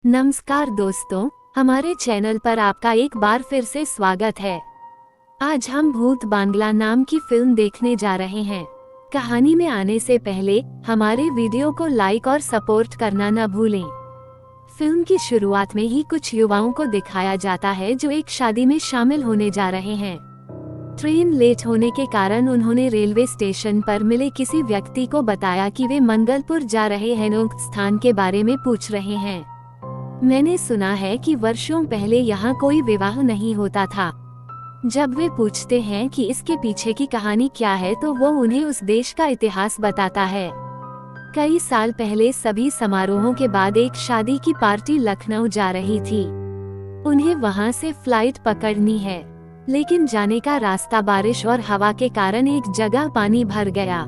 नमस्कार दोस्तों, हमारे चैनल पर आपका एक बार फिर से स्वागत है। आज हम भूत बांग्ला नाम की फिल्म देखने जा रहे हैं। कहानी में आने से पहले हमारे वीडियो को लाइक और सपोर्ट करना न भूलें। फिल्म की शुरुआत में ही कुछ युवाओं को दिखाया जाता है जो एक शादी में शामिल होने जा रहे हैं। ट्रेन लेट होने के कारण उन्होंने रेलवे स्टेशन पर मिले किसी व्यक्ति को बताया कि वे मंगलपुर जा रहे हैं। उक्त स्थान के बारे में पूछ रहे हैं। मैंने सुना है कि वर्षों पहले यहाँ कोई विवाह नहीं होता था। जब वे पूछते हैं कि इसके पीछे की कहानी क्या है तो वो उन्हें उस देश का इतिहास बताता है। कई साल पहले सभी समारोहों के बाद एक शादी की पार्टी लखनऊ जा रही थी। उन्हें वहाँ से फ्लाइट पकड़नी है, लेकिन जाने का रास्ता बारिश और हवा के कारण एक जगह पानी भर गया।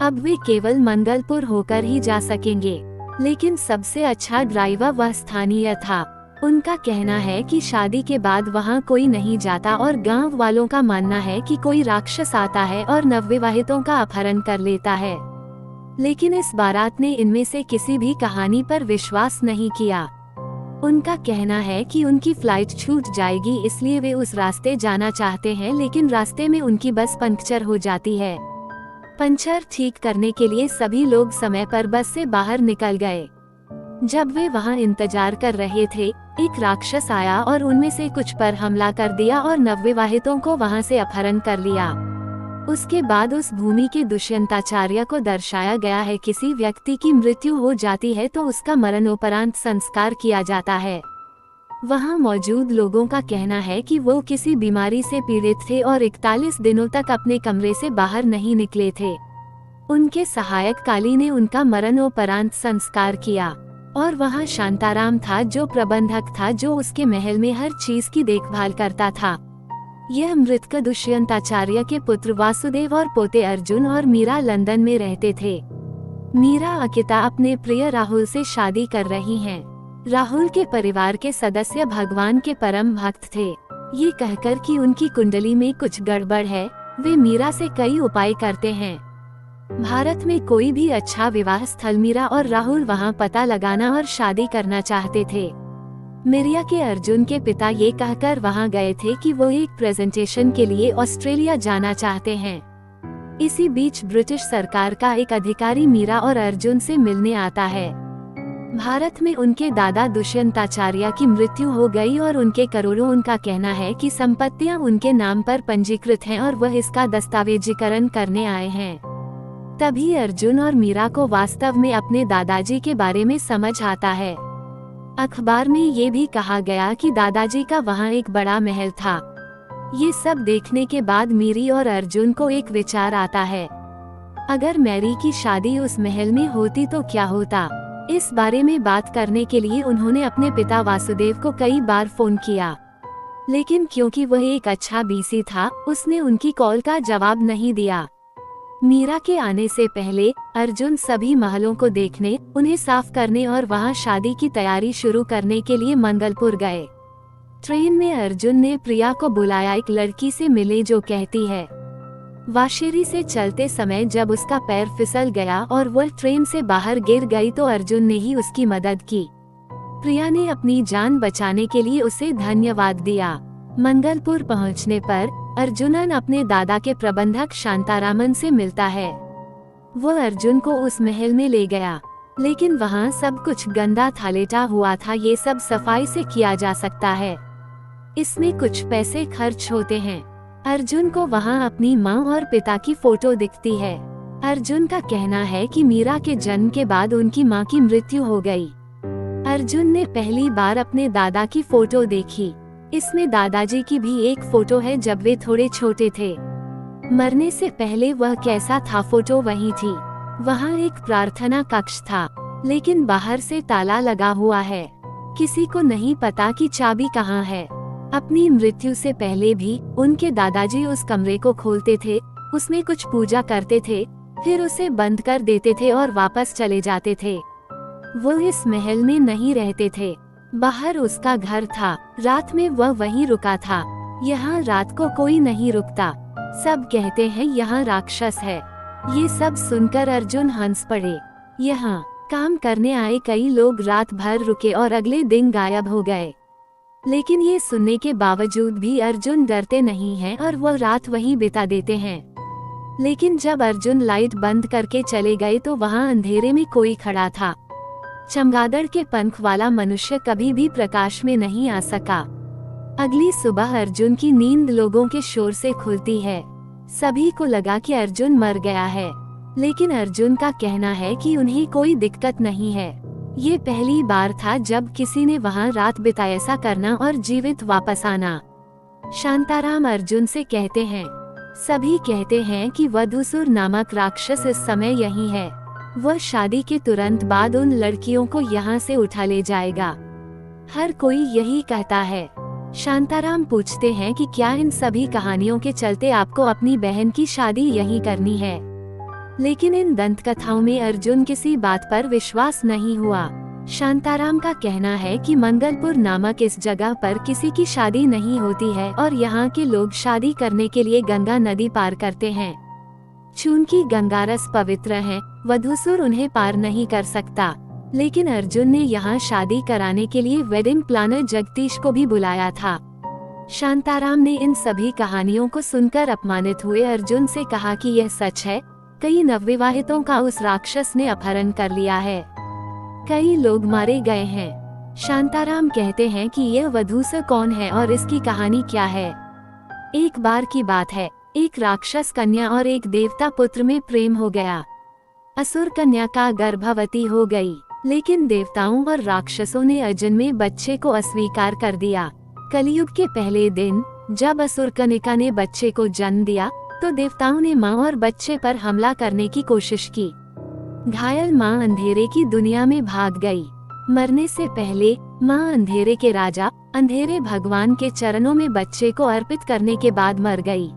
अब वे केवल मंगलपुर होकर ही जा सकेंगे, लेकिन सबसे अच्छा ड्राइवर वह स्थानीय था। उनका कहना है कि शादी के बाद वहाँ कोई नहीं जाता और गांव वालों का मानना है कि कोई राक्षस आता है और नवविवाहितों का अपहरण कर लेता है। लेकिन इस बारात ने इनमें से किसी भी कहानी पर विश्वास नहीं किया। उनका कहना है कि उनकी फ्लाइट छूट जाएगी, इसलिए वे उस रास्ते जाना चाहते हैं, लेकिन रास्ते में उनकी बस पंक्चर हो जाती है। पंचर ठीक करने के लिए सभी लोग समय पर बस से बाहर निकल गए। जब वे वहां इंतजार कर रहे थे, एक राक्षस आया और उनमें से कुछ पर हमला कर दिया और नवविवाहितों को वहां से अपहरण कर लिया। उसके बाद उस भूमि के दुष्यंताचार्य को दर्शाया गया है। किसी व्यक्ति की मृत्यु हो जाती है तो उसका मरणोपरांत संस्कार किया जाता है। वहां मौजूद लोगों का कहना है कि वो किसी बीमारी से पीड़ित थे और 41 दिनों तक अपने कमरे से बाहर नहीं निकले थे। उनके सहायक काली ने उनका मरणोपरांत संस्कार किया और वहां शांताराम था जो प्रबंधक था, जो उसके महल में हर चीज की देखभाल करता था। यह मृतक दुष्यंताचार्य के पुत्र वासुदेव और पोते अर्जुन और मीरा लंदन में रहते थे। मीरा अकिता अपने प्रिय राहुल से शादी कर रही हैं। राहुल के परिवार के सदस्य भगवान के परम भक्त थे। ये कहकर कि उनकी कुंडली में कुछ गड़बड़ है, वे मीरा से कई उपाय करते हैं। भारत में कोई भी अच्छा विवाह स्थल मीरा और राहुल वहां पता लगाना और शादी करना चाहते थे। मीरा के अर्जुन के पिता ये कहकर वहां गए थे कि वो एक प्रेजेंटेशन के लिए ऑस्ट्रेलिया जाना चाहते हैं। इसी बीच ब्रिटिश सरकार का एक अधिकारी मीरा और अर्जुन से मिलने आता है। भारत में उनके दादा दुष्यंताचार्य की मृत्यु हो गई और उनके करोड़ों, उनका कहना है कि संपत्तियां उनके नाम पर पंजीकृत हैं और वह इसका दस्तावेजीकरण करने आए हैं। तभी अर्जुन और मीरा को वास्तव में अपने दादाजी के बारे में समझ आता है। अखबार में ये भी कहा गया कि दादाजी का वहाँ एक बड़ा महल था। ये सब देखने के बाद मीरी और अर्जुन को एक विचार आता है, अगर मैरी की शादी उस महल में होती तो क्या होता। इस बारे में बात करने के लिए उन्होंने अपने पिता वासुदेव को कई बार फोन किया, लेकिन क्योंकि वह एक अच्छा बीसी था, उसने उनकी कॉल का जवाब नहीं दिया। मीरा के आने से पहले अर्जुन सभी महलों को देखने, उन्हें साफ करने और वहां शादी की तैयारी शुरू करने के लिए मंगलपुर गए। ट्रेन में अर्जुन ने प्रिया को बुलाया, एक लड़की से मिले जो कहती है। वाशेरी से चलते समय जब उसका पैर फिसल गया और वह ट्रेन से बाहर गिर गई तो अर्जुन ने ही उसकी मदद की। प्रिया ने अपनी जान बचाने के लिए उसे धन्यवाद दिया। मंगलपुर पहुंचने पर अर्जुनन अपने दादा के प्रबंधक शांतारामन से मिलता है। वह अर्जुन को उस महल में ले गया, लेकिन वहां सब कुछ गंदा था, लेटा हुआ था। ये सब सफाई से किया जा सकता है, इसमें कुछ पैसे खर्च होते हैं। अर्जुन को वहां अपनी माँ और पिता की फोटो दिखती है। अर्जुन का कहना है कि मीरा के जन्म के बाद उनकी माँ की मृत्यु हो गई। अर्जुन ने पहली बार अपने दादा की फोटो देखी। इसमें दादाजी की भी एक फोटो है जब वे थोड़े छोटे थे। मरने से पहले वह कैसा था, फोटो वही थी। वहाँ एक प्रार्थना कक्ष था, लेकिन बाहर से ताला लगा हुआ है। किसी को नहीं पता कि चाबी कहाँ है। अपनी मृत्यु से पहले भी उनके दादाजी उस कमरे को खोलते थे, उसमें कुछ पूजा करते थे, फिर उसे बंद कर देते थे और वापस चले जाते थे। वो इस महल में नहीं रहते थे, बाहर उसका घर था। रात में वह वहीं रुका था। यहाँ रात को कोई नहीं रुकता, सब कहते हैं यहाँ राक्षस है। ये सब सुनकर अर्जुन हंस पड़े। यहाँ काम करने आए कई लोग रात भर रुके और अगले दिन गायब हो गए। लेकिन ये सुनने के बावजूद भी अर्जुन डरते नहीं हैं और वो रात वहीं बिता देते हैं। लेकिन जब अर्जुन लाइट बंद करके चले गए तो वहाँ अंधेरे में कोई खड़ा था। चमगादड़ के पंख वाला मनुष्य कभी भी प्रकाश में नहीं आ सका। अगली सुबह अर्जुन की नींद लोगों के शोर से खुलती है। सभी को लगा कि अर्जुन मर गया है, लेकिन अर्जुन का कहना है कि उन्हें कोई दिक्कत नहीं है। ये पहली बार था जब किसी ने वहाँ रात बिताई, ऐसा करना और जीवित वापस आना। शांताराम अर्जुन से कहते हैं, सभी कहते हैं कि वधूसुर नामक राक्षस इस समय यही है। वह शादी के तुरंत बाद उन लड़कियों को यहाँ से उठा ले जाएगा। हर कोई यही कहता है। शांताराम पूछते हैं कि क्या इन सभी कहानियों के चलते आपको अपनी बहन की शादी यही करनी है? लेकिन इन दंत कथाओं में अर्जुन किसी बात पर विश्वास नहीं हुआ। शांताराम का कहना है कि मंगलपुर नामक इस जगह पर किसी की शादी नहीं होती है और यहाँ के लोग शादी करने के लिए गंगा नदी पार करते हैं। चूंकि गंगारस पवित्र है, वधूसुर उन्हें पार नहीं कर सकता। लेकिन अर्जुन ने यहाँ शादी कराने के लिए वेडिंग प्लानर जगदीश को भी बुलाया था। शांताराम ने इन सभी कहानियों को सुनकर अपमानित हुए अर्जुन से कहा कि यह सच है, कई नवविवाहितों का उस राक्षस ने अपहरण कर लिया है, कई लोग मारे गए हैं। शांताराम कहते हैं कि यह वधूसुर कौन है और इसकी कहानी क्या है। एक बार की बात है, एक राक्षस कन्या और एक देवता पुत्र में प्रेम हो गया। असुर कन्या का गर्भवती हो गई, लेकिन देवताओं और राक्षसों ने अजन्मे बच्चे को अस्वीकार कर दिया। कलयुग के पहले दिन जब असुर कन्या ने बच्चे को जन्म दिया तो देवताओं ने माँ और बच्चे पर हमला करने की कोशिश की। घायल माँ अंधेरे की दुनिया में भाग गई। मरने से पहले माँ अंधेरे के राजा अंधेरे भगवान के चरणों में बच्चे को अर्पित करने के बाद मर गई।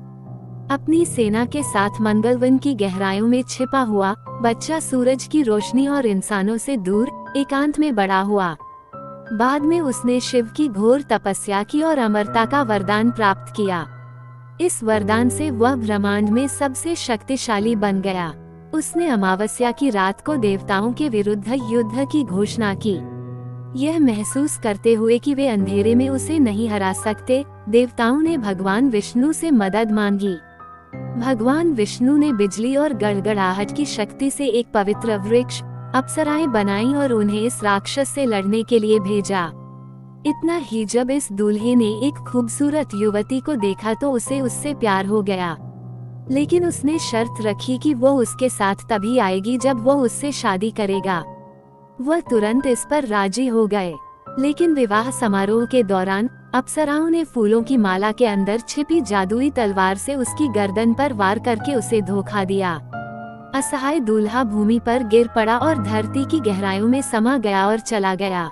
अपनी सेना के साथ मंगलवन की गहराइयों में छिपा हुआ बच्चा सूरज की रोशनी और इंसानों से दूर एकांत में बड़ा हुआ। बाद में उसने शिव की घोर तपस्या की और अमरता का वरदान प्राप्त किया। इस वरदान से वह ब्रह्मांड में सबसे शक्तिशाली बन गया। उसने अमावस्या की रात को देवताओं के विरुद्ध युद्ध की घोषणा की। यह महसूस करते हुए कि वे अंधेरे में उसे नहीं हरा सकते, देवताओं ने भगवान विष्णु से मदद मांगी। भगवान विष्णु ने बिजली और गड़गड़ाहट की शक्ति से एक पवित्र वृक्ष अप्सराएं बनाई और उन्हें इस राक्षस से लड़ने के लिए भेजा। इतना ही, जब इस दूल्हे ने एक खूबसूरत युवती को देखा तो उसे उससे प्यार हो गया। लेकिन उसने शर्त रखी कि वो उसके साथ तभी आएगी जब वो उससे शादी करेगा। वह तुरंत इस पर राजी हो गए। लेकिन विवाह समारोह के दौरान अप्सराओं ने फूलों की माला के अंदर छिपी जादुई तलवार से उसकी गर्दन पर वार करके उसे धोखा दिया। असहाय दूल्हा भूमि पर गिर पड़ा और धरती की गहराइयों में समा गया और चला गया।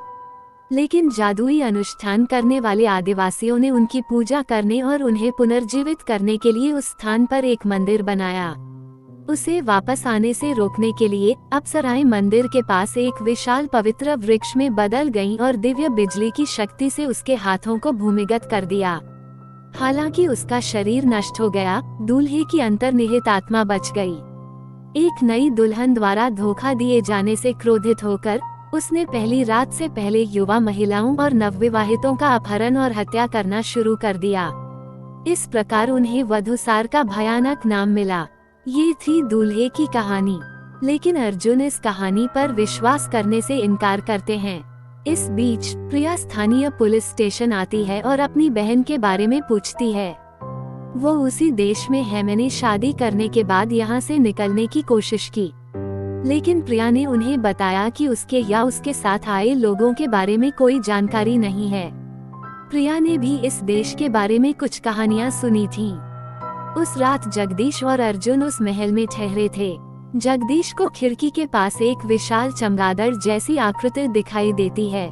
लेकिन जादुई अनुष्ठान करने वाले आदिवासियों ने उनकी पूजा करने और उन्हें पुनर्जीवित करने के लिए उस स्थान पर एक मंदिर बनाया। उसे वापस आने से रोकने के लिए अप्सराएं मंदिर के पास एक विशाल पवित्र वृक्ष में बदल गईं और दिव्य बिजली की शक्ति से उसके हाथों को भूमिगत कर दिया। हालांकि उसका शरीर नष्ट हो गया, दूल्हे की अंतर्निहित आत्मा बच गई। एक नई दुल्हन द्वारा धोखा दिए जाने से क्रोधित होकर उसने पहली रात से पहले युवा महिलाओं और नवविवाहितों का अपहरण और हत्या करना शुरू कर दिया। इस प्रकार उन्हें वधूसार का भयानक नाम मिला। ये थी दूल्हे की कहानी। लेकिन अर्जुन इस कहानी पर विश्वास करने से इनकार करते हैं। इस बीच प्रिया स्थानीय पुलिस स्टेशन आती है और अपनी बहन के बारे में पूछती है। वो उसी देश में है। मैंने शादी करने के बाद यहाँ से निकलने की कोशिश की, लेकिन प्रिया ने उन्हें बताया कि उसके या उसके साथ आए लोगों के बारे में कोई जानकारी नहीं है। प्रिया ने भी इस देश के बारे में कुछ कहानियां सुनी थीं। उस रात जगदीश और अर्जुन उस महल में ठहरे थे। जगदीश को खिड़की के पास एक विशाल चमगादड़ जैसी आकृति दिखाई देती है।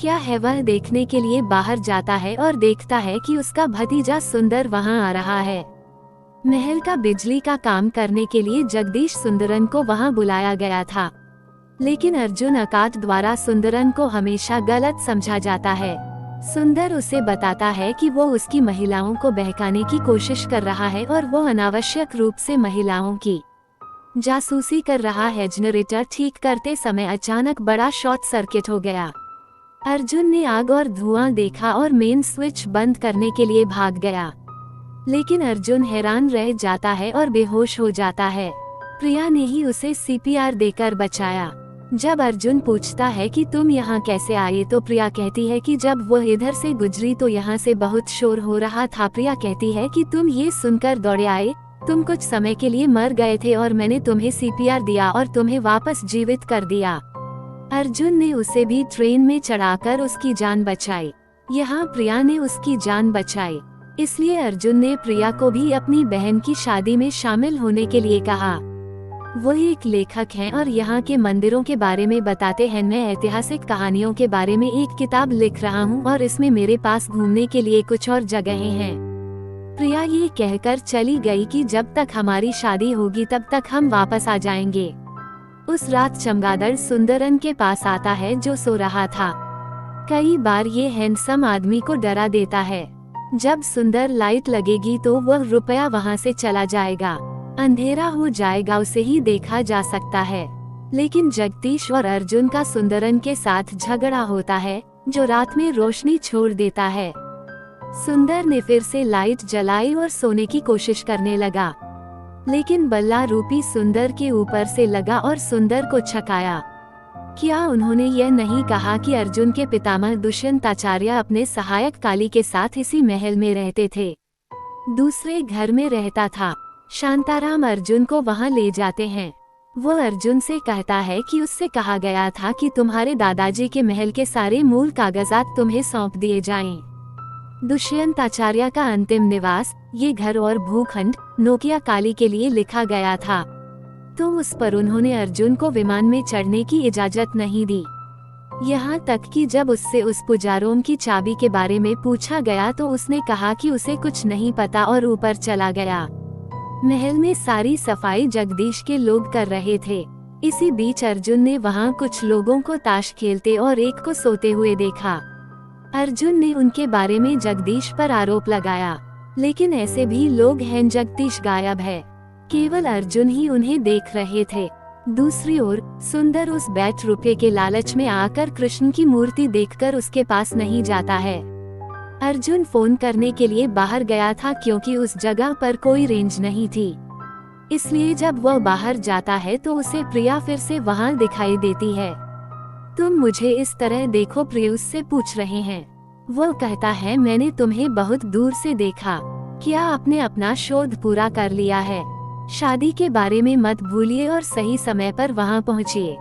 क्या है, वह देखने के लिए बाहर जाता है और देखता है कि उसका भतीजा सुंदर वहां आ रहा है। महल का बिजली का काम करने के लिए जगदीश सुंदरन को वहां बुलाया गया था, लेकिन अर्जुन अकाट द्वारा सुंदरन को हमेशा गलत समझा जाता है। सुंदर उसे बताता है कि वो उसकी महिलाओं को बहकाने की कोशिश कर रहा है और वो अनावश्यक रूप से महिलाओं की जासूसी कर रहा है। जनरेटर ठीक करते समय अचानक बड़ा शॉर्ट सर्किट हो गया। अर्जुन ने आग और धुआं देखा और मेन स्विच बंद करने के लिए भाग गया, लेकिन अर्जुन हैरान रह जाता है और बेहोश हो जाता है। प्रिया ने ही उसे सीपीआर देकर बचाया। जब अर्जुन पूछता है कि तुम यहाँ कैसे आए, तो प्रिया कहती है कि जब वह इधर से गुजरी तो यहाँ से बहुत शोर हो रहा था। प्रिया कहती है कि तुम ये सुनकर दौड़े आए, तुम कुछ समय के लिए मर गए थे और मैंने तुम्हें सीपीआर दिया और तुम्हें वापस जीवित कर दिया। अर्जुन ने उसे भी ट्रेन में चढ़ाकर उसकी जान बचाई। यहाँ प्रिया ने उसकी जान बचाई, इसलिए अर्जुन ने प्रिया को भी अपनी बहन की शादी में शामिल होने के लिए कहा। वो एक लेखक हैं और यहाँ के मंदिरों के बारे में बताते हैं। मैं ऐतिहासिक कहानियों के बारे में एक किताब लिख रहा हूँ और इसमें मेरे पास घूमने के लिए कुछ और जगहें हैं। प्रिया ये कहकर चली गई कि जब तक हमारी शादी होगी तब तक हम वापस आ जाएंगे। उस रात चमगादड़ सुंदरन के पास आता है जो सो रहा था। कई बार ये हैंडसम आदमी को डरा देता है। जब सुंदर लाइट लगेगी तो वह रुपया वहाँ से चला जाएगा, अंधेरा हो जाएगा, उसे ही देखा जा सकता है। लेकिन जगदीश और अर्जुन का सुंदरन के साथ झगड़ा होता है जो रात में रोशनी छोड़ देता है। सुंदर ने फिर से लाइट जलाई और सोने की कोशिश करने लगा, लेकिन बल्ला रूपी सुंदर के ऊपर से लगा और सुंदर को छकाया। क्या उन्होंने यह नहीं कहा कि अर्जुन के पितामह दुष्यंताचार्य अपने सहायक काली के साथ इसी महल में रहते थे? दूसरे घर में रहता था। शांताराम अर्जुन को वहां ले जाते हैं। वो अर्जुन से कहता है कि उससे कहा गया था कि तुम्हारे दादाजी के महल के सारे मूल कागजात तुम्हें सौंप दिए जाएं। दुष्यंताचार्य का अंतिम निवास, ये घर और भूखंड नोकिया काली के लिए लिखा गया था, तो उस पर उन्होंने अर्जुन को विमान में चढ़ने की इजाजत नहीं दी। यहाँ तक कि जब उससे उस पुजारों की चाबी के बारे में पूछा गया तो उसने कहा कि उसे कुछ नहीं पता और ऊपर चला गया। महल में सारी सफाई जगदीश के लोग कर रहे थे। इसी बीच अर्जुन ने वहाँ कुछ लोगों को ताश खेलते और एक को सोते हुए देखा। अर्जुन ने उनके बारे में जगदीश पर आरोप लगाया, लेकिन ऐसे भी लोग हैं, जगदीश गायब है, केवल अर्जुन ही उन्हें देख रहे थे। दूसरी ओर सुंदर उस बैट रुपये के लालच में आकर कृष्ण की मूर्ति देखकर उसके पास नहीं जाता है। अर्जुन फोन करने के लिए बाहर गया था क्योंकि उस जगह पर कोई रेंज नहीं थी, इसलिए जब वह बाहर जाता है तो उसे प्रिया फिर से वहां दिखाई देती है। तुम मुझे इस तरह देखो, प्रिया उससे पूछ रहे हैं। वह कहता है मैंने तुम्हें बहुत दूर से देखा, क्या आपने अपना शोध पूरा कर लिया है? शादी के बारे में मत भूलिए और सही समय पर वहां पहुंचिए।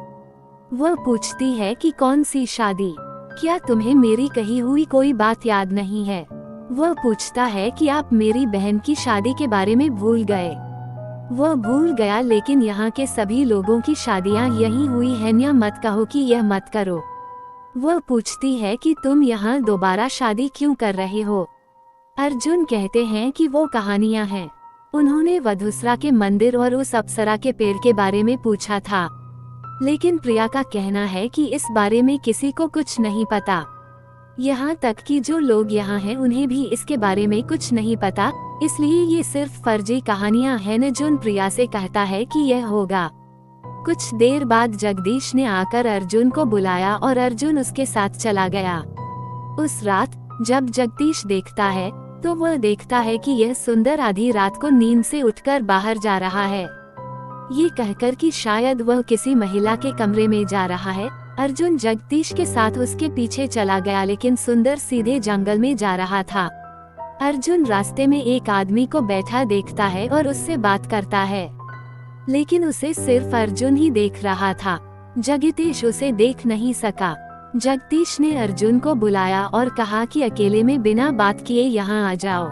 वह पूछती है कि कौन सी शादी, क्या तुम्हें मेरी कही हुई कोई बात याद नहीं है? वह पूछता है कि आप मेरी बहन की शादी के बारे में भूल गए। वह भूल गया, लेकिन यहाँ के सभी लोगों की शादियाँ यही हुई हैं, या मत कहो कि यह मत करो। वह पूछती है कि तुम यहाँ दोबारा शादी क्यों कर रहे हो? अर्जुन कहते हैं कि वो कहानियाँ हैं, उन्होंने वधुसरा के मंदिर और उस अप्सरा के पेड़ के बारे में पूछा था, लेकिन प्रिया का कहना है कि इस बारे में किसी को कुछ नहीं पता। यहाँ तक कि जो लोग यहाँ हैं उन्हें भी इसके बारे में कुछ नहीं पता, इसलिए ये सिर्फ फर्जी कहानियाँ हैं। अर्जुन प्रिया से कहता है कि यह होगा। कुछ देर बाद जगदीश ने आकर अर्जुन को बुलाया और अर्जुन उसके साथ चला गया। उस रात जब जगदीश देखता है तो वह देखता है कि यह सुंदर आधी रात को नींद से उठकर बाहर जा रहा है। ये कहकर कि शायद वह किसी महिला के कमरे में जा रहा है, अर्जुन जगदीश के साथ उसके पीछे चला गया, लेकिन सुंदर सीधे जंगल में जा रहा था। अर्जुन रास्ते में एक आदमी को बैठा देखता है और उससे बात करता है, लेकिन उसे सिर्फ अर्जुन ही देख रहा था, जगदीश उसे देख नहीं सका। जगदीश ने अर्जुन को बुलाया और कहा कि अकेले में बिना बात किए यहाँ आ जाओ,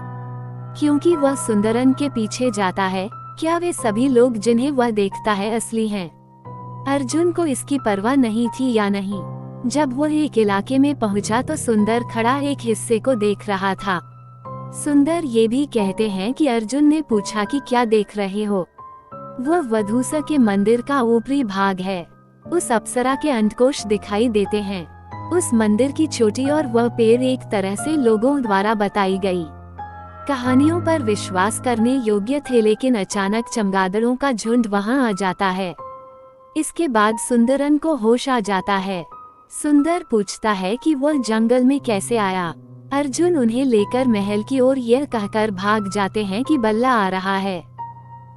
क्योंकि वह सुंदरन के पीछे जाता है। क्या वे सभी लोग जिन्हें वह देखता है असली हैं? अर्जुन को इसकी परवाह नहीं थी या नहीं। जब वह एक इलाके में पहुंचा तो सुंदर खड़ा एक हिस्से को देख रहा था। सुंदर ये भी कहते हैं कि अर्जुन ने पूछा कि क्या देख रहे हो? वह वधूसर के मंदिर का ऊपरी भाग है। उस अप्सरा के अंडकोश दिखाई देते हैं। उस मंदिर की चोटी और वह पेड़ एक तरह से लोगों द्वारा बताई गई कहानियों पर विश्वास करने योग्य थे, लेकिन अचानक चमगादड़ों का झुंड वहां आ जाता है। इसके बाद सुंदरन को होश आ जाता है। सुंदर पूछता है कि वह जंगल में कैसे आया। अर्जुन उन्हें लेकर महल की ओर यह कहकर भाग जाते हैं कि बल्ला आ रहा है।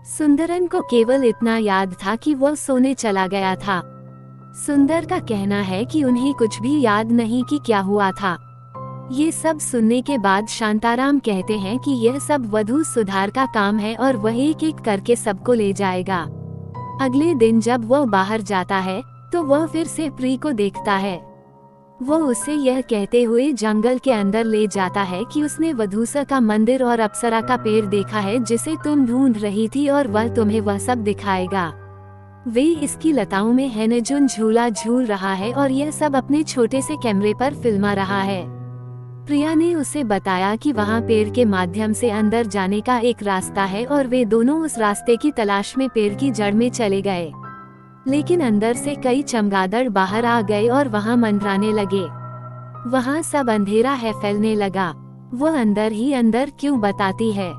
सुंदरन को केवल इतना याद था कि वह सोने चला गया था। सुंदर का कहना है कि उन्हें कुछ भी याद नहीं कि क्या हुआ था। ये सब सुनने के बाद शांताराम कहते हैं कि यह सब वधू सुधार का काम है और वह एक एक करके सबको ले जाएगा। अगले दिन जब वह बाहर जाता है तो वह फिर से प्री को देखता है। वो उसे यह कहते हुए जंगल के अंदर ले जाता है कि उसने वधूसा का मंदिर और अप्सरा का पेड़ देखा है जिसे तुम ढूंढ रही थी, और वह तुम्हें वह सब दिखाएगा। वे इसकी लताओं में हेनजुन झूला झूल रहा है और यह सब अपने छोटे से कैमरे पर फिल्मा रहा है। प्रिया ने उसे बताया कि वहाँ पेड़ के माध्यम से अंदर जाने का एक रास्ता है और वे दोनों उस रास्ते की तलाश में पेड़ की जड़ में चले गए। लेकिन अंदर से कई चमगादड़ बाहर आ गए और वहाँ मंडराने लगे। वहाँ सब अंधेरा है फैलने लगा। वह अंदर ही अंदर क्यों बताती है?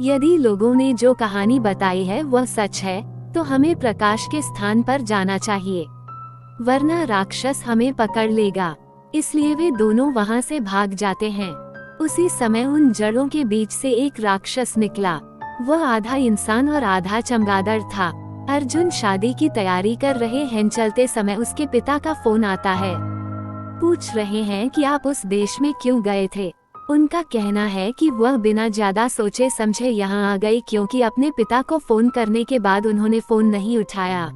यदि लोगों ने जो कहानी बताई है वह सच है तो हमें प्रकाश के स्थान पर जाना चाहिए, वरना राक्षस हमें पकड़ लेगा। इसलिए वे दोनों वहां से भाग जाते हैं। उसी समय उन जड़ों के बीच से एक राक्षस निकला। वह आधा इंसान और आधा चमगादड़ था। अर्जुन शादी की तैयारी कर रहे हैं। चलते समय उसके पिता का फोन आता है। पूछ रहे हैं कि आप उस देश में क्यों गए थे। उनका कहना है कि वह बिना ज्यादा सोचे समझे यहाँ आ गई, क्योंकि अपने पिता को फोन करने के बाद उन्होंने फोन नहीं उठाया।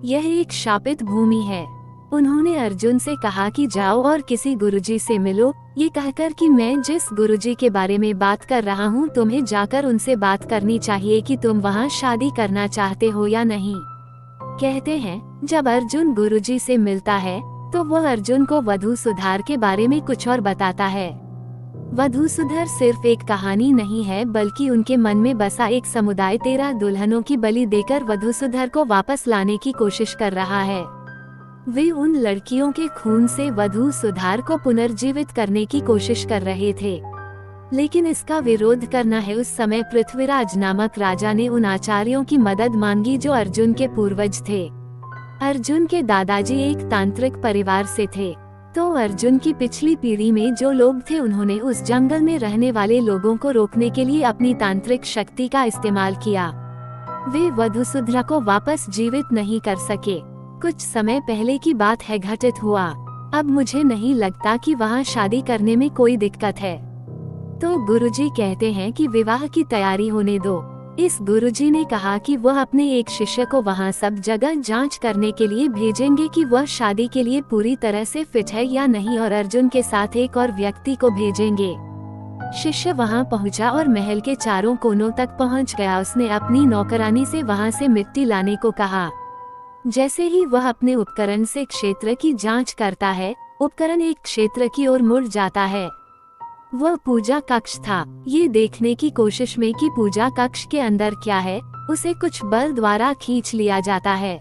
यह एक शापित भूमि है। उन्होंने अर्जुन से कहा कि जाओ और किसी गुरुजी से मिलो, ये कहकर कि मैं जिस गुरुजी के बारे में बात कर रहा हूँ तुम्हें जाकर उनसे बात करनी चाहिए कि तुम वहाँ शादी करना चाहते हो या नहीं। कहते हैं जब अर्जुन गुरुजी से मिलता है तो वह अर्जुन को वधू सुधार के बारे में कुछ और बताता है। वधू सुधार सिर्फ एक कहानी नहीं है, बल्कि उनके मन में बसा एक समुदाय 13 दुल्हनों की बलि देकर वधू सुधार को वापस लाने की कोशिश कर रहा है। वे उन लड़कियों के खून से वधू सुधार को पुनर्जीवित करने की कोशिश कर रहे थे, लेकिन इसका विरोध करना है। उस समय पृथ्वीराज नामक राजा ने उन आचार्यों की मदद मांगी जो अर्जुन के पूर्वज थे। अर्जुन के दादाजी एक तांत्रिक परिवार से थे, तो अर्जुन की पिछली पीढ़ी में जो लोग थे उन्होंने उस जंगल में रहने वाले लोगों को रोकने के लिए अपनी तांत्रिक शक्ति का इस्तेमाल किया। वे वधुसुधरा को वापस जीवित नहीं कर सके। कुछ समय पहले की बात है, घटित हुआ। अब मुझे नहीं लगता कि वहाँ शादी करने में कोई दिक्कत है। तो गुरुजी कहते हैं कि विवाह की तैयारी होने दो। इस गुरुजी ने कहा कि वह अपने एक शिष्य को वहाँ सब जगह जांच करने के लिए भेजेंगे कि वह शादी के लिए पूरी तरह से फिट है या नहीं, और अर्जुन के साथ एक और व्यक्ति को भेजेंगे। शिष्य वहाँ पहुँचा और महल के चारों कोनों तक पहुँच गया। उसने अपनी नौकरानी से वहाँ से मिट्टी लाने को कहा। जैसे ही वह अपने उपकरण से क्षेत्र की जांच करता है, उपकरण एक क्षेत्र की ओर मुड़ जाता है। वह पूजा कक्ष था। ये देखने की कोशिश में कि पूजा कक्ष के अंदर क्या है, उसे कुछ बल द्वारा खींच लिया जाता है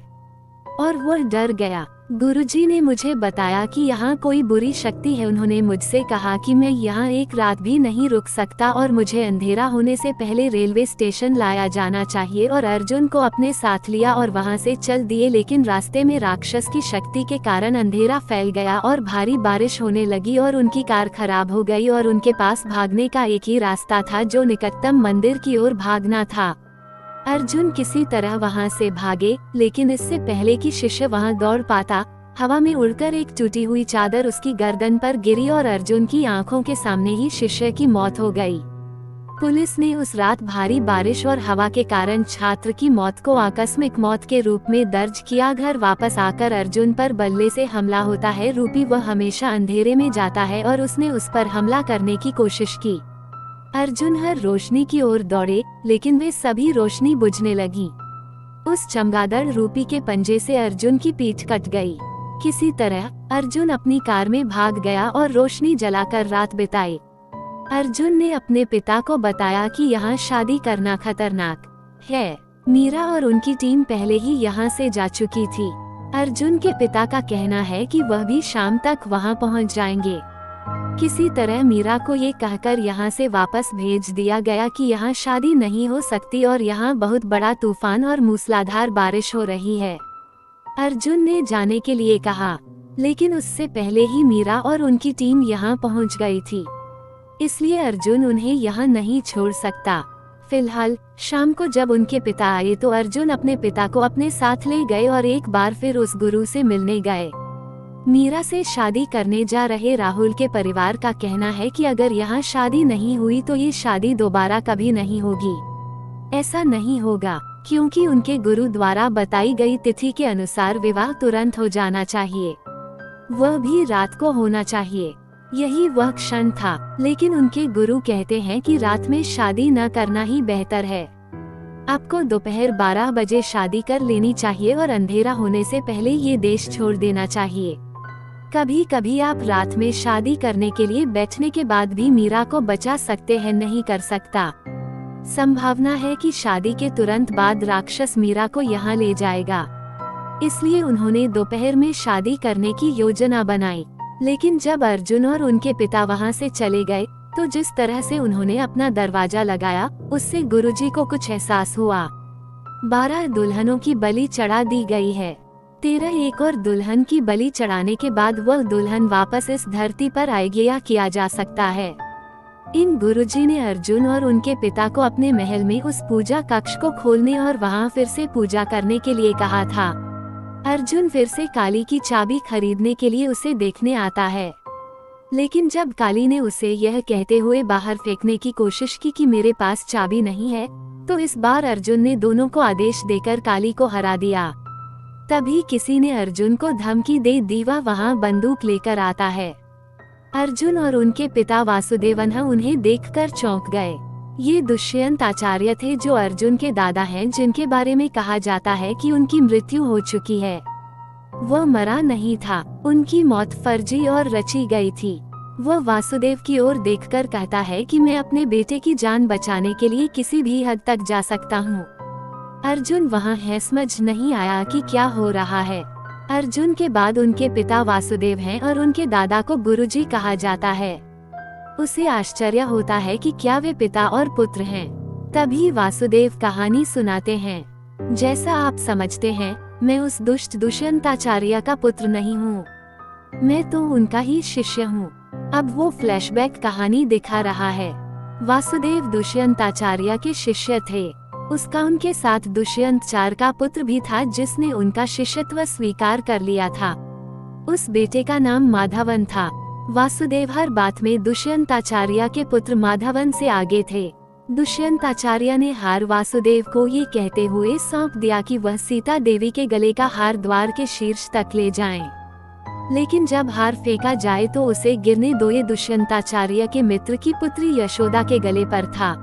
और वह डर गया। गुरुजी ने मुझे बताया कि यहाँ कोई बुरी शक्ति है। उन्होंने मुझसे कहा कि मैं यहाँ एक रात भी नहीं रुक सकता और मुझे अंधेरा होने से पहले रेलवे स्टेशन लाया जाना चाहिए, और अर्जुन को अपने साथ लिया और वहाँ से चल दिए। लेकिन रास्ते में राक्षस की शक्ति के कारण अंधेरा फैल गया और भारी बारिश होने लगी और उनकी कार खराब हो गई और उनके पास भागने का एक ही रास्ता था, जो निकटतम मंदिर की ओर भागना था। अर्जुन किसी तरह वहां से भागे, लेकिन इससे पहले कि शिष्य वहां दौड़ पाता, हवा में उड़कर एक टूटी हुई चादर उसकी गर्दन पर गिरी और अर्जुन की आंखों के सामने ही शिष्य की मौत हो गई। पुलिस ने उस रात भारी बारिश और हवा के कारण छात्र की मौत को आकस्मिक मौत के रूप में दर्ज किया। घर वापस आकर अर्जुन पर बल्ले से हमला होता है। रूपी वह हमेशा अंधेरे में जाता है और उसने उस पर हमला करने की कोशिश की। अर्जुन हर रोशनी की ओर दौड़े, लेकिन वे सभी रोशनी बुझने लगी। उस चमगादड़ रूपी के पंजे से अर्जुन की पीठ कट गई। किसी तरह अर्जुन अपनी कार में भाग गया और रोशनी जलाकर रात बिताई। अर्जुन ने अपने पिता को बताया कि यहाँ शादी करना खतरनाक है। मीरा और उनकी टीम पहले ही यहाँ से जा चुकी थी। अर्जुन के पिता का कहना है कि वह भी शाम तक वहाँ पहुँच जाएंगे। किसी तरह मीरा को ये कहकर यहाँ से वापस भेज दिया गया कि यहाँ शादी नहीं हो सकती और यहाँ बहुत बड़ा तूफान और मूसलाधार बारिश हो रही है। अर्जुन ने जाने के लिए कहा, लेकिन उससे पहले ही मीरा और उनकी टीम यहाँ पहुँच गई थी, इसलिए अर्जुन उन्हें यहाँ नहीं छोड़ सकता। फिलहाल शाम को जब उनके पिता आए तो अर्जुन अपने पिता को अपने साथ ले गए और एक बार फिर उस गुरु से मिलने गए। मीरा से शादी करने जा रहे राहुल के परिवार का कहना है कि अगर यहाँ शादी नहीं हुई तो ये शादी दोबारा कभी नहीं होगी। ऐसा नहीं होगा क्योंकि उनके गुरु द्वारा बताई गई तिथि के अनुसार विवाह तुरंत हो जाना चाहिए, वह भी रात को होना चाहिए। यही वह क्षण था, लेकिन उनके गुरु कहते हैं कि रात में शादी न करना ही बेहतर है। आपको दोपहर 12 बजे शादी कर लेनी चाहिए और अंधेरा होने से पहले ये देश छोड़ देना चाहिए। कभी कभी आप रात में शादी करने के लिए बैठने के बाद भी मीरा को बचा सकते हैं, नहीं कर सकता। संभावना है कि शादी के तुरंत बाद राक्षस मीरा को यहाँ ले जाएगा, इसलिए उन्होंने दोपहर में शादी करने की योजना बनाई। लेकिन जब अर्जुन और उनके पिता वहां से चले गए तो जिस तरह से उन्होंने अपना दरवाजा लगाया उससे गुरुजी को कुछ एहसास हुआ। 12 दुल्हनों की बलि चढ़ा दी गई है। 13 एक और दुल्हन की बलि चढ़ाने के बाद वह दुल्हन वापस इस धरती पर आएगी या किया जा सकता है। इन गुरुजी ने अर्जुन और उनके पिता को अपने महल में उस पूजा कक्ष को खोलने और वहां फिर से पूजा करने के लिए कहा था। अर्जुन फिर से काली की चाबी खरीदने के लिए उसे देखने आता है, लेकिन जब काली ने उसे यह कहते हुए बाहर फेंकने की कोशिश की कि मेरे पास चाबी नहीं है, तो इस बार अर्जुन ने दोनों को आदेश देकर काली को हरा दिया। तभी किसी ने अर्जुन को धमकी दे दी, वह वहां बंदूक लेकर आता है। अर्जुन और उनके पिता वासुदेवन उन्हें देखकर चौंक गए। ये दुष्यंत आचार्य थे जो अर्जुन के दादा हैं, जिनके बारे में कहा जाता है कि उनकी मृत्यु हो चुकी है। वह मरा नहीं था, उनकी मौत फर्जी और रची गई थी। वह वासुदेव की ओर देखकर कहता है कि मैं अपने बेटे की जान बचाने के लिए किसी भी हद तक जा सकता हूँ। अर्जुन वहाँ है, समझ नहीं आया कि क्या हो रहा है। अर्जुन के बाद उनके पिता वासुदेव हैं और उनके दादा को गुरुजी कहा जाता है। उसे आश्चर्य होता है कि क्या वे पिता और पुत्र हैं। तभी वासुदेव कहानी सुनाते हैं, जैसा आप समझते हैं मैं उस दुष्ट दुष्यंताचार्य का पुत्र नहीं हूँ, मैं तो उनका ही शिष्य हूँ। अब वो फ्लैशबैक कहानी दिखा रहा है। वासुदेव दुष्यंताचार्य के शिष्य थे। उसका उनके साथ दुष्यंत चार का पुत्र भी था जिसने उनका शिष्यत्व स्वीकार कर लिया था। उस बेटे का नाम माधवन था। वासुदेव हर बात में दुष्यंताचार्य के पुत्र माधवन से आगे थे। दुष्यंताचार्य ने हार वासुदेव को ये कहते हुए सौंप दिया कि वह सीता देवी के गले का हार द्वार के शीर्ष तक ले जाएं। लेकिन जब हार फेंका जाए तो उसे गिरने दो। ये दुष्यंताचार्य के मित्र की पुत्री यशोदा के गले पर था।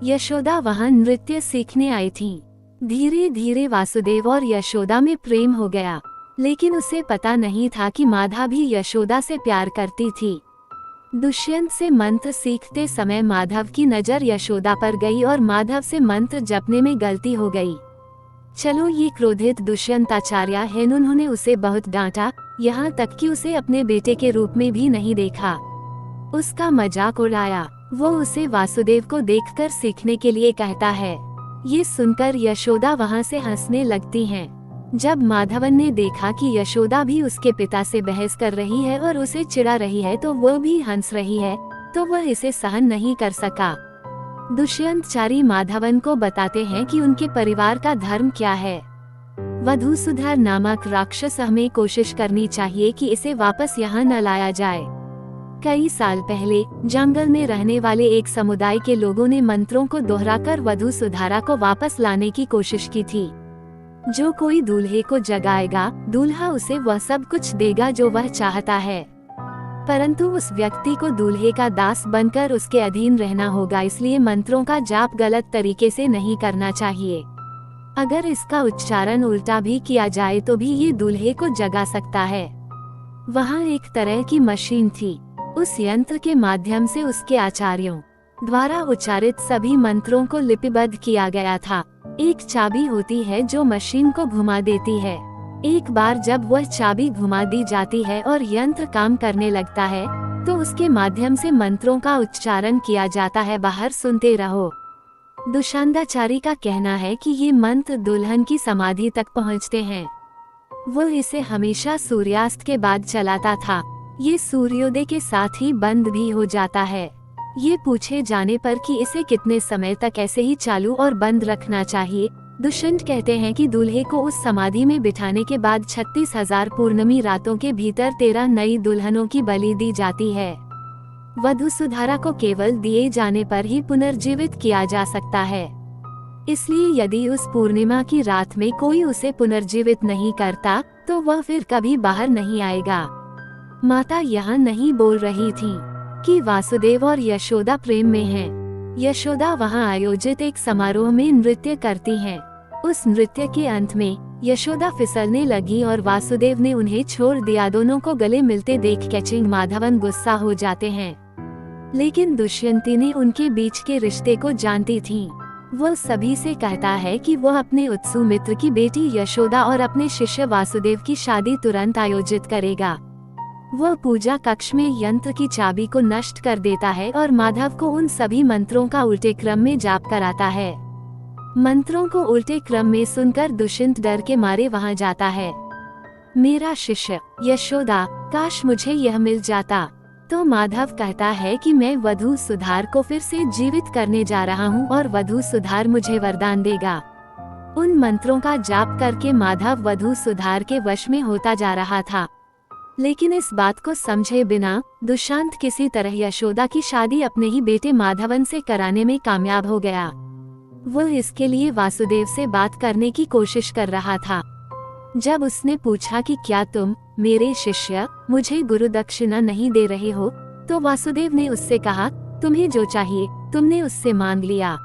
यशोदा वहां नृत्य सीखने आई थी। धीरे धीरे वासुदेव और यशोदा में प्रेम हो गया, लेकिन उसे पता नहीं था कि माधा भी यशोदा से प्यार करती थी। दुष्यंत से मंत्र सीखते समय माधव की नजर यशोदा पर गई और माधव से मंत्र जपने में गलती हो गई। चलो ये क्रोधित दुष्यंताचार्य है, उन्होंने उसे बहुत डांटा, यहाँ तक कि उसे अपने बेटे के रूप में भी नहीं देखा। उसका मजाक उड़ाया। वो उसे वासुदेव को देखकर सीखने के लिए कहता है। ये सुनकर यशोदा वहाँ से हंसने लगती हैं। जब माधवन ने देखा कि यशोदा भी उसके पिता से बहस कर रही है और उसे चिढ़ा रही है तो वह भी हंस रही है, तो वह इसे सहन नहीं कर सका। दुष्यंत चारी माधवन को बताते हैं कि उनके परिवार का धर्म क्या है। वधूसुधर नामक राक्षस, हमें कोशिश करनी चाहिए कि इसे वापस यहाँ न लाया जाए। कई साल पहले जंगल में रहने वाले एक समुदाय के लोगों ने मंत्रों को दोहराकर वधूसुधारा को वापस लाने की कोशिश की थी। जो कोई दूल्हे को जगाएगा, दूल्हा उसे वह सब कुछ देगा जो वह चाहता है, परंतु उस व्यक्ति को दूल्हे का दास बनकर उसके अधीन रहना होगा। इसलिए मंत्रों का जाप गलत तरीके से नहीं करना चाहिए। अगर इसका उच्चारण उल्टा भी किया जाए तो भी ये दूल्हे को जगा सकता है। वहाँ एक तरह की मशीन थी। उस यंत्र के माध्यम से उसके आचार्यों द्वारा उच्चारित सभी मंत्रों को लिपिबद्ध किया गया था। एक चाबी होती है जो मशीन को घुमा देती है। एक बार जब वह चाबी घुमा दी जाती है और यंत्र काम करने लगता है, तो उसके माध्यम से मंत्रों का उच्चारण किया जाता है, बाहर सुनते रहो। दुशांताचारी का कहना है कि ये मंत्र दुल्हन की समाधि तक पहुंचते हैं। वो इसे हमेशा सूर्यास्त के बाद चलाता था। ये सूर्योदय के साथ ही बंद भी हो जाता है। ये पूछे जाने पर कि इसे कितने समय तक ऐसे ही चालू और बंद रखना चाहिए, दुष्यंत कहते हैं कि दूल्हे को उस समाधि में बिठाने के बाद 36,000 पूर्णमी रातों के भीतर 13 नई दुल्हनों की बलि दी जाती है। वधू सुधारा को केवल दिए जाने पर ही पुनर्जीवित किया जा सकता है। इसलिए यदि उस पूर्णिमा की रात में कोई उसे पुनर्जीवित नहीं करता तो वह फिर कभी बाहर नहीं आएगा। माता यहाँ नहीं बोल रही थी कि वासुदेव और यशोदा प्रेम में हैं। यशोदा वहाँ आयोजित एक समारोह में नृत्य करती हैं। उस नृत्य के अंत में यशोदा फिसलने लगी और वासुदेव ने उन्हें छोड़ दिया। दोनों को गले मिलते देख कैचिंग माधवन गुस्सा हो जाते हैं, लेकिन दुष्यंती ने उनके बीच के रिश्ते को जानती थी। वह सभी से कहता है कि वह अपने उत्सु मित्र की बेटी यशोदा और अपने शिष्य वासुदेव की शादी तुरंत आयोजित करेगा। वह पूजा कक्ष में यंत्र की चाबी को नष्ट कर देता है और माधव को उन सभी मंत्रों का उल्टे क्रम में जाप कराता है। मंत्रों को उल्टे क्रम में सुनकर दुष्यंत डर के मारे वहां जाता है। मेरा शिष्य यशोदा, काश मुझे यह मिल जाता। तो माधव कहता है कि मैं वधू सुधार को फिर से जीवित करने जा रहा हूँ और वधू सुधार मुझे वरदान देगा। उन मंत्रों का जाप करके माधव वधू सुधार के वश में होता जा रहा था, लेकिन इस बात को समझे बिना दुष्यंत किसी तरह यशोदा की शादी अपने ही बेटे माधवन से कराने में कामयाब हो गया। वह इसके लिए वासुदेव से बात करने की कोशिश कर रहा था। जब उसने पूछा कि क्या तुम मेरे शिष्य मुझे गुरु दक्षिणा नहीं दे रहे हो, तो वासुदेव ने उससे कहा, तुम्हें जो चाहिए तुमने उससे मांग लिया।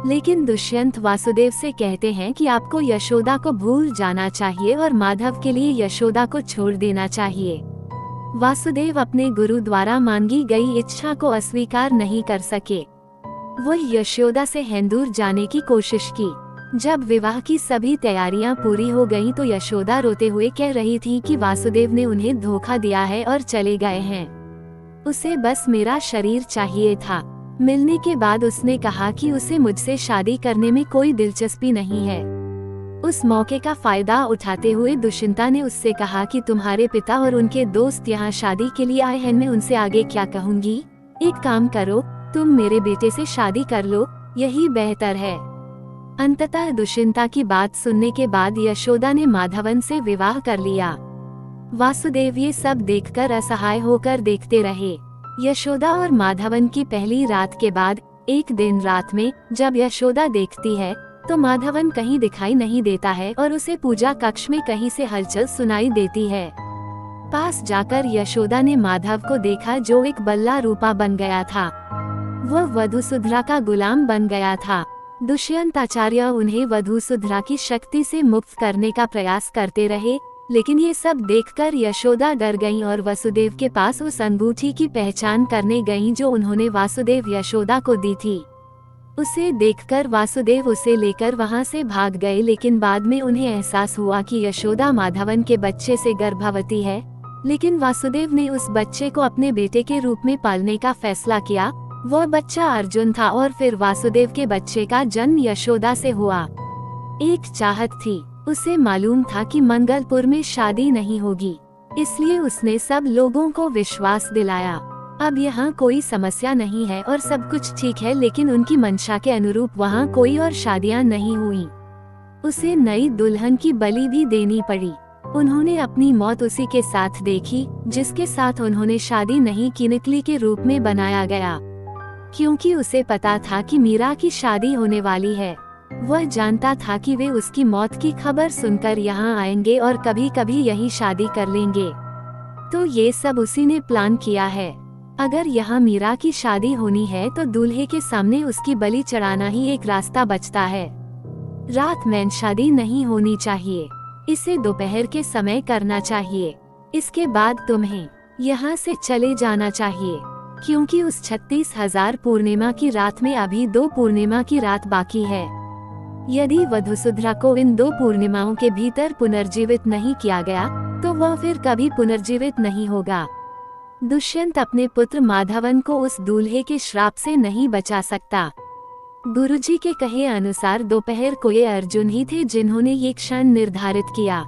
लेकिन दुष्यंत वासुदेव से कहते हैं कि आपको यशोदा को भूल जाना चाहिए और माधव के लिए यशोदा को छोड़ देना चाहिए। वासुदेव अपने गुरु द्वारा मांगी गई इच्छा को अस्वीकार नहीं कर सके। वह यशोदा से हेंदूर जाने की कोशिश की। जब विवाह की सभी तैयारियां पूरी हो गईं तो यशोदा रोते हुए कह रही थी कि वासुदेव ने उन्हें धोखा दिया है और चले गए हैं। उसे बस मेरा शरीर चाहिए था। मिलने के बाद उसने कहा कि उसे मुझसे शादी करने में कोई दिलचस्पी नहीं है। उस मौके का फायदा उठाते हुए दुष्यंता ने उससे कहा कि तुम्हारे पिता और उनके दोस्त यहाँ शादी के लिए आए हैं, मैं उनसे आगे क्या कहूँगी। एक काम करो, तुम मेरे बेटे से शादी कर लो, यही बेहतर है। अंततः दुष्यंता की बात सुनने के बाद यशोदा ने माधवन से विवाह कर लिया। वासुदेव ये सब देखकर असहाय होकर देखते रहे। यशोदा और माधवन की पहली रात के बाद एक दिन रात में जब यशोदा देखती है तो माधवन कहीं दिखाई नहीं देता है और उसे पूजा कक्ष में कहीं से हलचल सुनाई देती है। पास जाकर यशोदा ने माधव को देखा जो एक बल्ला रूपा बन गया था। वह वधुसुधरा का गुलाम बन गया था। दुष्यंताचार्य उन्हें वधुसुधरा की शक्ति से मुक्त करने का प्रयास करते रहे, लेकिन ये सब देखकर यशोदा डर गईं और वसुदेव के पास उस अंगूठी की पहचान करने गईं जो उन्होंने वासुदेव यशोदा को दी थी। उसे देखकर वासुदेव उसे लेकर वहां से भाग गए, लेकिन बाद में उन्हें एहसास हुआ कि यशोदा माधवन के बच्चे से गर्भवती है। लेकिन वासुदेव ने उस बच्चे को अपने बेटे के रूप में पालने का फैसला किया। वह बच्चा अर्जुन था और फिर वासुदेव के बच्चे का जन्म यशोदा से हुआ। एक चाहत थी, उसे मालूम था कि मंगलपुर में शादी नहीं होगी, इसलिए उसने सब लोगों को विश्वास दिलाया। अब यहाँ कोई समस्या नहीं है और सब कुछ ठीक है, लेकिन उनकी मंशा के अनुरूप वहाँ कोई और शादियाँ नहीं हुई। उसे नई दुल्हन की बलि भी देनी पड़ी। उन्होंने अपनी मौत उसी के साथ देखी जिसके साथ उन्होंने शादी नहीं की, निकली के रूप में बनाया गया, क्योंकि उसे पता था कि मीरा की शादी होने वाली है। वह जानता था कि वे उसकी मौत की खबर सुनकर यहाँ आएंगे और कभी कभी यही शादी कर लेंगे। तो ये सब उसी ने प्लान किया है। अगर यहाँ मीरा की शादी होनी है तो दूल्हे के सामने उसकी बलि चढ़ाना ही एक रास्ता बचता है। रात में शादी नहीं होनी चाहिए, इसे दोपहर के समय करना चाहिए। इसके बाद तुम्हें यहाँ से चले जाना चाहिए, क्योंकि उस 36,000 पूर्णिमा की रात में अभी 2 पूर्णिमा की रात बाकी है। यदि वधुसुधरा को इन 2 पूर्णिमाओं के भीतर पुनर्जीवित नहीं किया गया तो वह फिर कभी पुनर्जीवित नहीं होगा। दुष्यंत अपने पुत्र माधवन को उस दूल्हे के श्राप से नहीं बचा सकता। गुरुजी के कहे अनुसार दोपहर को ये अर्जुन ही थे जिन्होंने ये क्षण निर्धारित किया,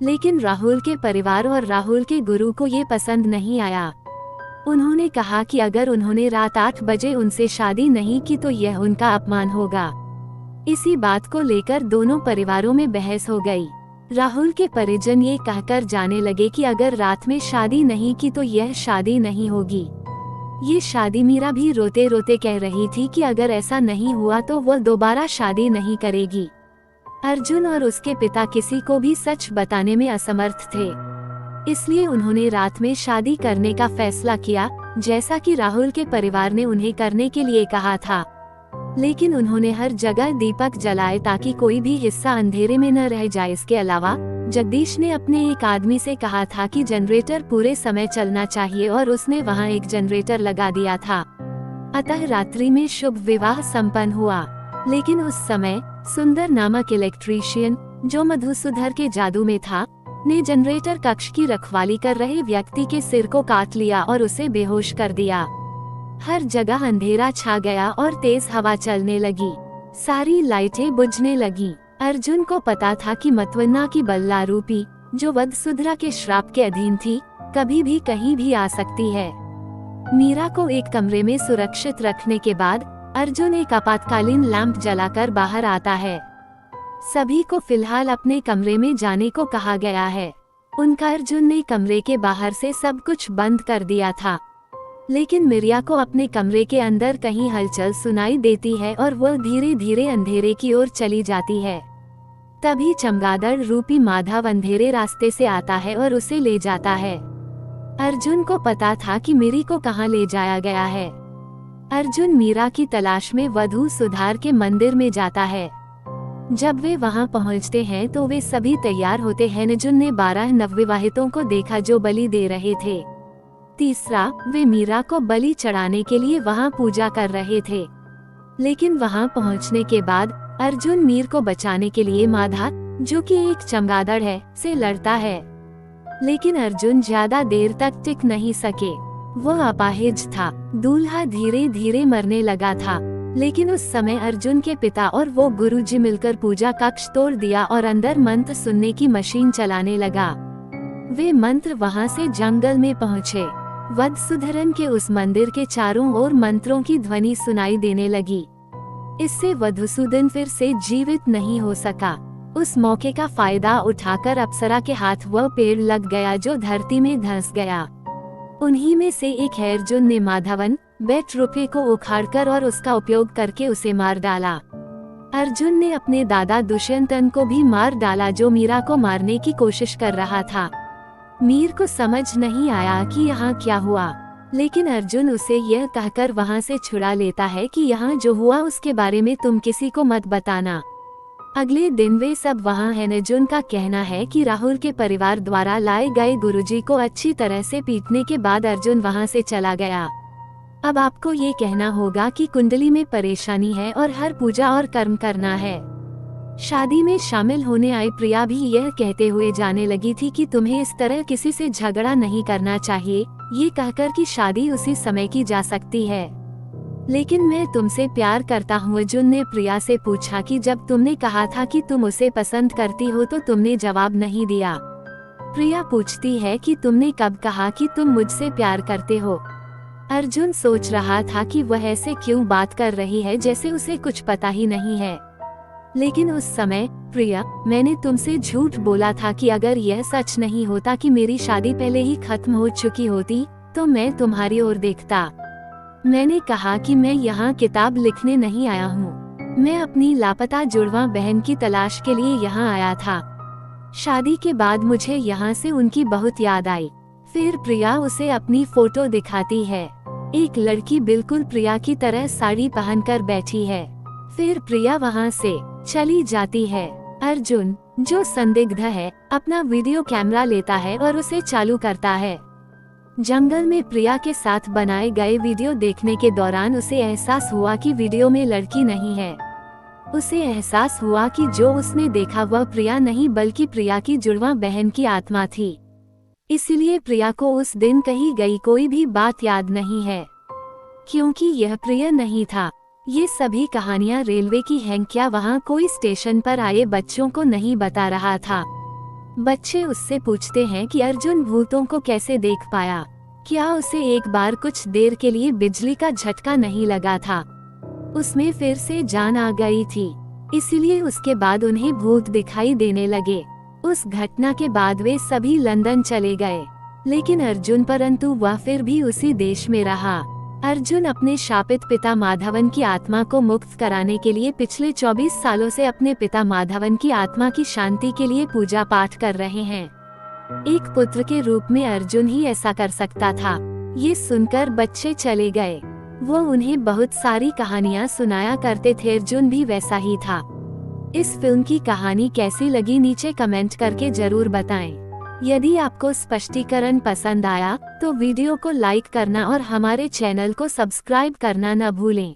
लेकिन राहुल के परिवार और राहुल के गुरु को ये पसंद नहीं आया। उन्होंने कहा कि अगर उन्होंने रात 8 बजे उनसे शादी नहीं की तो यह उनका अपमान होगा। इसी बात को लेकर दोनों परिवारों में बहस हो गई। राहुल के परिजन ये कहकर जाने लगे कि अगर रात में शादी नहीं की तो यह शादी नहीं होगी। ये शादी मीरा भी रोते रोते कह रही थी कि अगर ऐसा नहीं हुआ तो वह दोबारा शादी नहीं करेगी। अर्जुन और उसके पिता किसी को भी सच बताने में असमर्थ थे, इसलिए उन्होंने रात में शादी करने का फैसला किया, जैसा कि राहुल के परिवार ने उन्हें करने के लिए कहा था। लेकिन उन्होंने हर जगह दीपक जलाए ताकि कोई भी हिस्सा अंधेरे में न रह जाए। इसके अलावा जगदीश ने अपने एक आदमी से कहा था कि जनरेटर पूरे समय चलना चाहिए और उसने वहां एक जनरेटर लगा दिया था। अतः रात्रि में शुभ विवाह संपन्न हुआ। लेकिन उस समय सुंदर नामक इलेक्ट्रीशियन, जो मधुसूदन के जादू में था, ने जनरेटर कक्ष की रखवाली कर रहे व्यक्ति के सिर को काट लिया और उसे बेहोश कर दिया। हर जगह अंधेरा छा गया और तेज हवा चलने लगी। सारी लाइटें बुझने लगीं। अर्जुन को पता था कि मतवन्ना की बल्ला रूपी, जो वधसुधरा के श्राप के अधीन थी, कभी भी कहीं भी आ सकती है। मीरा को एक कमरे में सुरक्षित रखने के बाद अर्जुन एक आपातकालीन लैंप जलाकर बाहर आता है। सभी को फिलहाल अपने कमरे में जाने को कहा गया है। उनका अर्जुन ने कमरे के बाहर से सब कुछ बंद कर दिया था, लेकिन मिरिया को अपने कमरे के अंदर कहीं हलचल सुनाई देती है और वह धीरे धीरे अंधेरे की ओर चली जाती है। तभी चमगादड़ रूपी माधव अंधेरे रास्ते से आता है और उसे ले जाता है। अर्जुन को पता था कि मिरी को कहाँ ले जाया गया है। अर्जुन मीरा की तलाश में वधू सुधार के मंदिर में जाता है। जब वे वहां पहुंचते हैं तो वे सभी तैयार होते हैं। अर्जुन ने 12 नवविवाहितों को देखा जो बलि दे रहे थे। तीसरा, वे मीरा को बलि चढ़ाने के लिए वहां पूजा कर रहे थे। लेकिन वहां पहुंचने के बाद अर्जुन मीर को बचाने के लिए माधा, जो कि एक चमगादड़ है, से लड़ता है। लेकिन अर्जुन ज्यादा देर तक टिक नहीं सके। वह अपाहिज था। दूल्हा धीरे धीरे मरने लगा था। लेकिन उस समय अर्जुन के पिता और वो गुरुजी मिलकर पूजा कक्ष तोड़ दिया और अंदर मंत्र सुनने की मशीन चलाने लगा। वे मंत्र वहां से जंगल में पहुँचे। वधसुधरन के उस मंदिर के चारों ओर मंत्रों की ध्वनि सुनाई देने लगी। इससे वधुसूदन फिर से जीवित नहीं हो सका। उस मौके का फायदा उठाकर अप्सरा के हाथ वह पेड़ लग गया जो धरती में धंस गया। उन्हीं में से एक है। अर्जुन ने माधवन बेट रुपये को उखाड़कर और उसका उपयोग करके उसे मार डाला। अर्जुन ने अपने दादा दुष्यंतन को भी मार डाला, जो मीरा को मारने की कोशिश कर रहा था। मीर को समझ नहीं आया कि यहाँ क्या हुआ, लेकिन अर्जुन उसे यह कहकर वहाँ से छुड़ा लेता है कि यहाँ जो हुआ उसके बारे में तुम किसी को मत बताना। अगले दिन वे सब वहाँ हैं। अर्जुन का कहना है कि राहुल के परिवार द्वारा लाए गए गुरुजी को अच्छी तरह से पीटने के बाद अर्जुन वहाँ से चला गया। अब आपको ये कहना होगा कि कुंडली में परेशानी है और हर पूजा और कर्म करना है। शादी में शामिल होने आई प्रिया भी यह कहते हुए जाने लगी थी कि तुम्हें इस तरह किसी से झगड़ा नहीं करना चाहिए, ये कहकर कि शादी उसी समय की जा सकती है। लेकिन मैं तुमसे प्यार करता हूँ। अर्जुन ने प्रिया से पूछा कि जब तुमने कहा था कि तुम उसे पसंद करती हो तो तुमने जवाब नहीं दिया। प्रिया पूछती है कि तुमने कब कहा कि तुम मुझसे प्यार करते हो। अर्जुन सोच रहा था कि वह ऐसे क्यों बात कर रही है जैसे उसे कुछ पता ही नहीं है। लेकिन उस समय, प्रिया, मैंने तुमसे झूठ बोला था कि अगर यह सच नहीं होता कि मेरी शादी पहले ही खत्म हो चुकी होती तो मैं तुम्हारी ओर देखता। मैंने कहा कि मैं यहाँ किताब लिखने नहीं आया हूँ। मैं अपनी लापता जुड़वा बहन की तलाश के लिए यहाँ आया था। शादी के बाद मुझे यहाँ से उनकी बहुत याद आई। फिर प्रिया उसे अपनी फोटो दिखाती है। एक लड़की बिल्कुल प्रिया की तरह साड़ी पहनकर बैठी है। फिर प्रिया वहाँ से चली जाती है। अर्जुन, जो संदिग्ध है, अपना वीडियो कैमरा लेता है और उसे चालू करता है। जंगल में प्रिया के साथ बनाए गए वीडियो देखने के दौरान उसे एहसास हुआ कि वीडियो में लड़की नहीं है। उसे एहसास हुआ कि जो उसने देखा वह प्रिया नहीं बल्कि प्रिया की जुड़वा बहन की आत्मा थी। इसलिए प्रिया को उस दिन कही गई कोई भी बात याद नहीं है, क्योंकि यह प्रिय नहीं था। ये सभी कहानियाँ रेलवे की हैं, क्या वहाँ कोई स्टेशन पर आए बच्चों को नहीं बता रहा था। बच्चे उससे पूछते हैं कि अर्जुन भूतों को कैसे देख पाया, क्या उसे एक बार कुछ देर के लिए बिजली का झटका नहीं लगा था, उसमें फिर से जान आ गई थी, इसलिए उसके बाद उन्हें भूत दिखाई देने लगे। उस घटना के बाद वे सभी लंदन चले गए, लेकिन अर्जुन परंतु वह फिर भी उसी देश में रहा। अर्जुन अपने शापित पिता माधवन की आत्मा को मुक्त कराने के लिए पिछले 24 सालों से अपने पिता माधवन की आत्मा की शांति के लिए पूजा पाठ कर रहे हैं। एक पुत्र के रूप में अर्जुन ही ऐसा कर सकता था। ये सुनकर बच्चे चले गए। वो उन्हें बहुत सारी कहानियाँ सुनाया करते थे, अर्जुन भी वैसा ही था। इस फिल्म की कहानी कैसी लगी नीचे कमेंट करके जरूर बताएं। यदि आपको स्पष्टीकरण पसंद आया तो वीडियो को लाइक करना और हमारे चैनल को सब्सक्राइब करना न भूलें।